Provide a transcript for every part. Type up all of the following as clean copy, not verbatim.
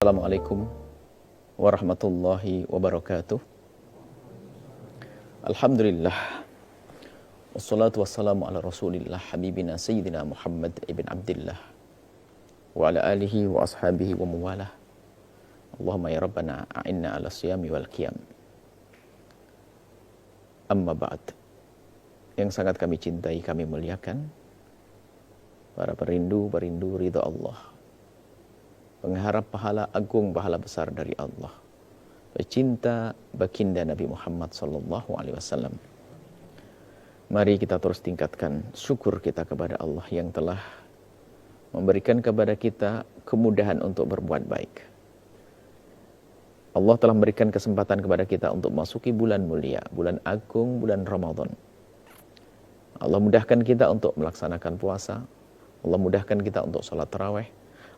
Assalamualaikum warahmatullahi wabarakatuh. Alhamdulillah. Wassalatu wassalamu ala rasulillah habibina sayyidina Muhammad ibn Abdillah wa ala alihi wa ashabihi wa mawalah. Allahumma ya Rabbana a'inna ala siyami wal qiyam. Amma ba'd. Yang sangat kami cintai, kami muliakan, para perindu ridha Allah, pengharap pahala agung, pahala besar dari Allah, pecinta baginda Nabi Muhammad sallallahu alaihi wasallam. Mari kita terus tingkatkan syukur kita kepada Allah yang telah memberikan kepada kita kemudahan untuk berbuat baik. Allah telah memberikan kesempatan kepada kita untuk masuki bulan mulia, bulan agung, bulan Ramadan. Allah mudahkan kita untuk melaksanakan puasa. Allah mudahkan kita untuk sholat tarawih.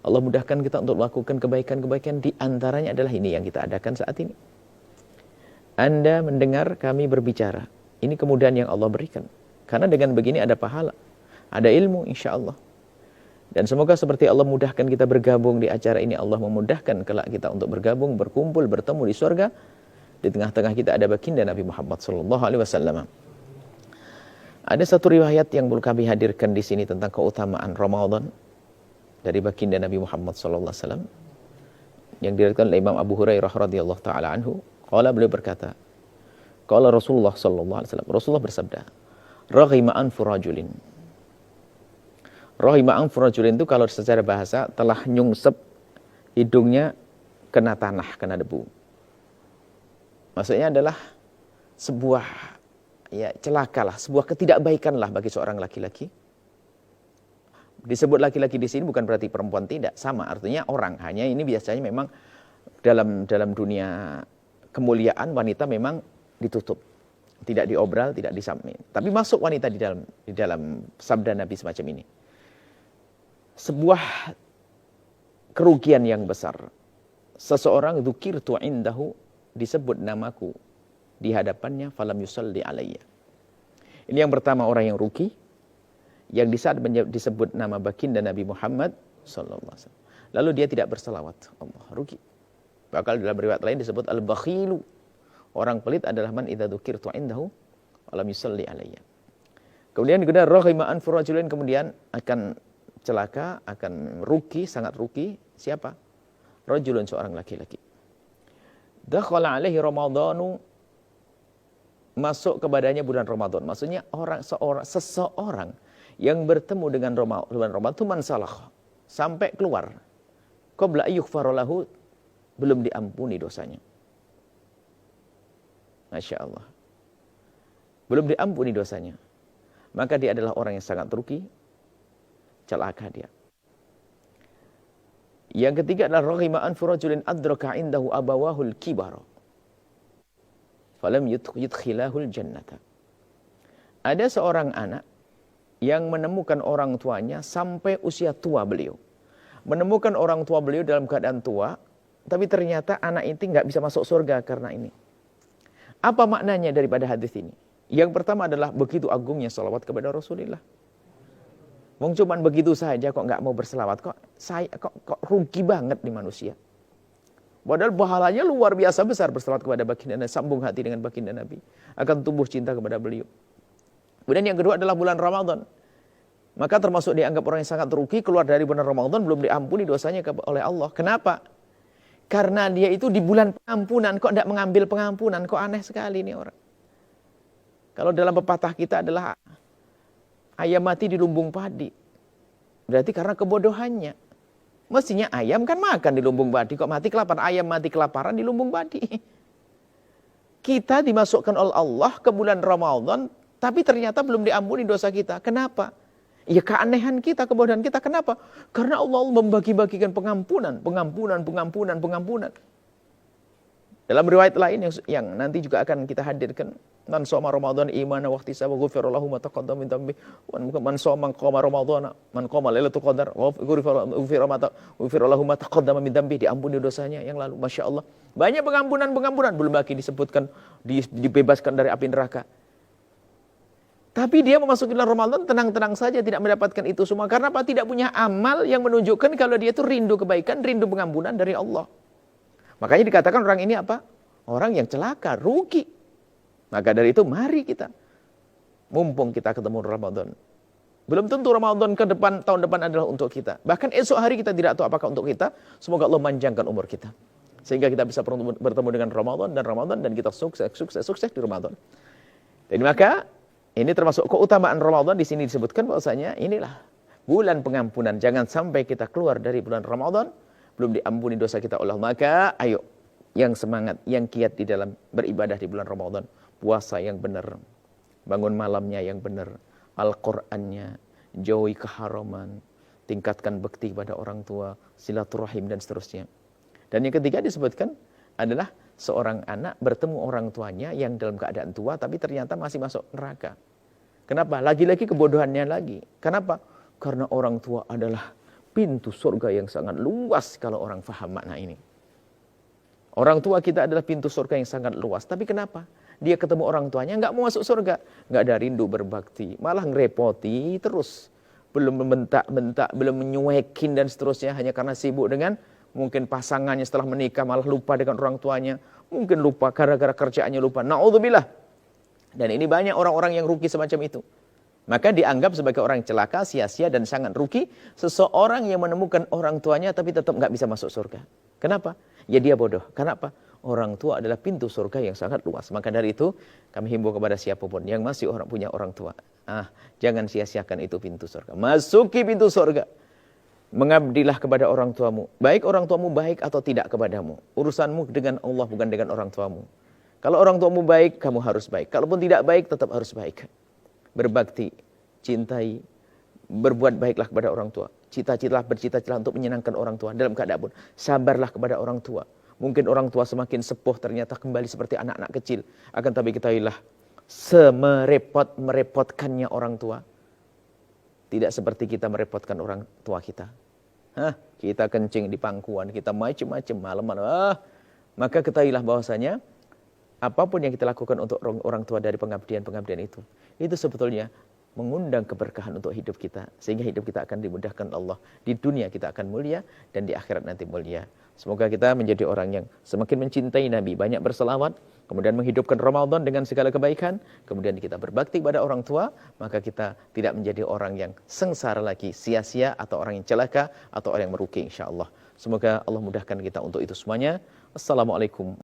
Allah mudahkan kita untuk melakukan kebaikan-kebaikan, di antaranya adalah ini yang kita adakan saat ini. Anda mendengar kami berbicara, ini kemudahan yang Allah berikan. Karena dengan begini ada pahala, ada ilmu insya Allah. Dan semoga seperti Allah mudahkan kita bergabung di acara ini, Allah memudahkan kelak kita untuk bergabung, berkumpul, bertemu di surga. Di tengah-tengah kita ada baginda Nabi Muhammad SAW. Ada satu riwayat yang perlu kami hadirkan di sini tentang keutamaan Ramadan dari baginda Nabi Muhammad SAW yang diriwayatkan oleh Imam Abu Hurairah radhiyallahu taala anhu. Qala, beliau berkata, qala Rasulullah sallallahu alaihi wasallam, Rasulullah bersabda, raghima anfu rajulin. Raghima anfu rajulin itu kalau secara bahasa telah nyungsep hidungnya kena tanah, kena debu. Maksudnya adalah sebuah celakalah, sebuah ketidakbaikanlah bagi seorang laki-laki. Disebut laki-laki di sini bukan berarti perempuan, tidak, sama artinya orang. Hanya ini biasanya memang dalam dunia kemuliaan wanita memang ditutup, tidak diobral, tidak disampaikan. Tapi masuk wanita di dalam sabda Nabi semacam ini. Sebuah kerugian yang besar. Seseorang dzukirtu indahu, disebut namaku di hadapannya, falam yusalli alayya. Ini yang pertama, orang yang rugi, yang di saat disebut nama baginda Nabi Muhammad sallallahu alaihi wasallam, lalu dia tidak berselawat, Allah rugi. Bahkan dalam riwayat lain disebut al-bakhilu, orang pelit adalah man idza dzukirtu indahu walam yusalli alayya. Kemudian kedua, raghima anfu rajulin, kemudian akan celaka, akan rugi, sangat rugi. Siapa? Rajulun, seorang laki-laki. Dakhala alaihi ramadhanu, masuk kepadanya bulan Ramadan. Maksudnya seseorang yang bertemu dengan bulan Ramadan itu mansalah, sampai keluar. Qabla ayyughfara lahu, belum diampuni dosanya. Masya Allah. Belum diampuni dosanya. Maka dia adalah orang yang sangat rugi, celaka dia. Yang ketiga adalah raghima anfu rajulin adraka indahu abawahul kibara falam yudkhilahul jannata. Ada seorang anak yang menemukan orang tuanya sampai usia tua beliau. Menemukan orang tua beliau dalam keadaan tua, tapi ternyata anak itu nggak bisa masuk surga karena ini. Apa maknanya daripada hadis ini? Yang pertama adalah begitu agungnya salawat kepada Rasulullah. Wong cuman begitu saja kok nggak mau berselawat, kok rugi banget nih manusia. Padahal pahalanya luar biasa besar berselawat kepada baginda Nabi, sambung hati dengan baginda Nabi, akan tumbuh cinta kepada beliau. Kemudian yang kedua adalah bulan Ramadan. Maka termasuk dianggap orang yang sangat rugi, keluar dari bulan Ramadan belum diampuni dosanya oleh Allah. Kenapa? Karena dia itu di bulan pengampunan, kok tidak mengambil pengampunan, kok aneh sekali ini orang. Kalau dalam pepatah kita adalah ayam mati di lumbung padi. Berarti karena kebodohannya. Mestinya ayam kan makan di lumbung padi, kok mati kelaparan? Ayam mati kelaparan di lumbung padi. Kita dimasukkan oleh Allah ke bulan Ramadan, tapi ternyata belum diampuni dosa kita. Kenapa? Ya keanehan kita, kebodohan kita. Kenapa? Karena Allah membagi-bagikan pengampunan. Dalam riwayat lain yang nanti juga akan kita hadirkan, man shoma Ramadan imanan wa ihtisaban ghufira lahu ma taqaddama min dhanbi, man shoma qama Ramadan, man qama lailatul qadar ghufira lahu ma taqaddama min dhanbi, diampuni dosanya yang lalu. Masya Allah. Banyak pengampunan, belum lagi disebutkan dibebaskan dari api neraka. Tapi dia memasuki bulan Ramadan tenang-tenang saja, tidak mendapatkan itu semua. Karena apa? Tidak punya amal yang menunjukkan kalau dia itu rindu kebaikan, rindu pengampunan dari Allah. Makanya dikatakan orang ini apa? Orang yang celaka, rugi. Maka dari itu mari kita, mumpung kita ketemu Ramadan. Belum tentu Ramadan ke depan, tahun depan adalah untuk kita. Bahkan esok hari kita tidak tahu apakah untuk kita. Semoga Allah manjangkan umur kita. Sehingga kita bisa bertemu dengan Ramadan dan kita sukses di Ramadan. Jadi maka ini termasuk keutamaan Ramadan. Di sini disebutkan bahwasanya inilah bulan pengampunan. Jangan sampai kita keluar dari bulan Ramadan belum diampuni dosa kita oleh Allah. Maka ayo yang semangat, yang giat di dalam beribadah di bulan Ramadan. Puasa yang benar, bangun malamnya yang benar, Al-Qur'annya, jauhi keharaman, tingkatkan bekti pada orang tua, silaturahim dan seterusnya. Dan yang ketiga disebutkan adalah seorang anak bertemu orang tuanya yang dalam keadaan tua tapi ternyata masih masuk neraka. Kenapa? Lagi-lagi kebodohannya lagi. Kenapa? Karena orang tua adalah pintu surga yang sangat luas kalau orang faham makna ini. Orang tua kita adalah pintu surga yang sangat luas. Tapi kenapa? Dia ketemu orang tuanya nggak mau masuk surga. Nggak ada rindu berbakti. Malah ngerepoti terus. Belum membentak-bentak, belum menyuekin dan seterusnya. Hanya karena sibuk dengan mungkin pasangannya setelah menikah malah lupa dengan orang tuanya. Mungkin lupa gara-gara kerjaannya lupa. Na'udzubillah. Dan ini banyak orang-orang yang rugi semacam itu. Maka dianggap sebagai orang celaka, sia-sia dan sangat rugi. Seseorang yang menemukan orang tuanya tapi tetap nggak bisa masuk surga. Kenapa? Ya dia bodoh. Kenapa? Orang tua adalah pintu surga yang sangat luas. Maka dari itu kami himbau kepada siapapun yang masih punya orang tua. Jangan sia-siakan itu pintu surga. Masuki pintu surga. Mengabdilah kepada orang tuamu. Baik orang tuamu baik atau tidak kepadamu. Urusanmu dengan Allah bukan dengan orang tuamu. Kalau orang tuamu baik, kamu harus baik. Kalaupun tidak baik, tetap harus baik. Berbakti, cintai, berbuat baiklah kepada orang tua. Bercita-cita untuk menyenangkan orang tua dalam keadaan pun. Sabarlah kepada orang tua. Mungkin orang tua semakin sepuh ternyata kembali seperti anak-anak kecil. Akan tapi ketahuilah, merepotkannya orang tua. Tidak seperti kita merepotkan orang tua kita. Kita kencing di pangkuan, kita macam-macam malam-malam. Maka ketahuilah bahwasanya apapun yang kita lakukan untuk orang tua dari pengabdian itu sebetulnya mengundang keberkahan untuk hidup kita. Sehingga hidup kita akan dimudahkan Allah. Di dunia kita akan mulia dan di akhirat nanti mulia. Semoga kita menjadi orang yang semakin mencintai Nabi, banyak berselawat, kemudian menghidupkan Ramadan dengan segala kebaikan, kemudian kita berbakti pada orang tua, maka kita tidak menjadi orang yang sengsara lagi, sia-sia atau orang yang celaka atau orang yang merugi insyaallah. Semoga Allah mudahkan kita untuk itu semuanya. Assalamualaikum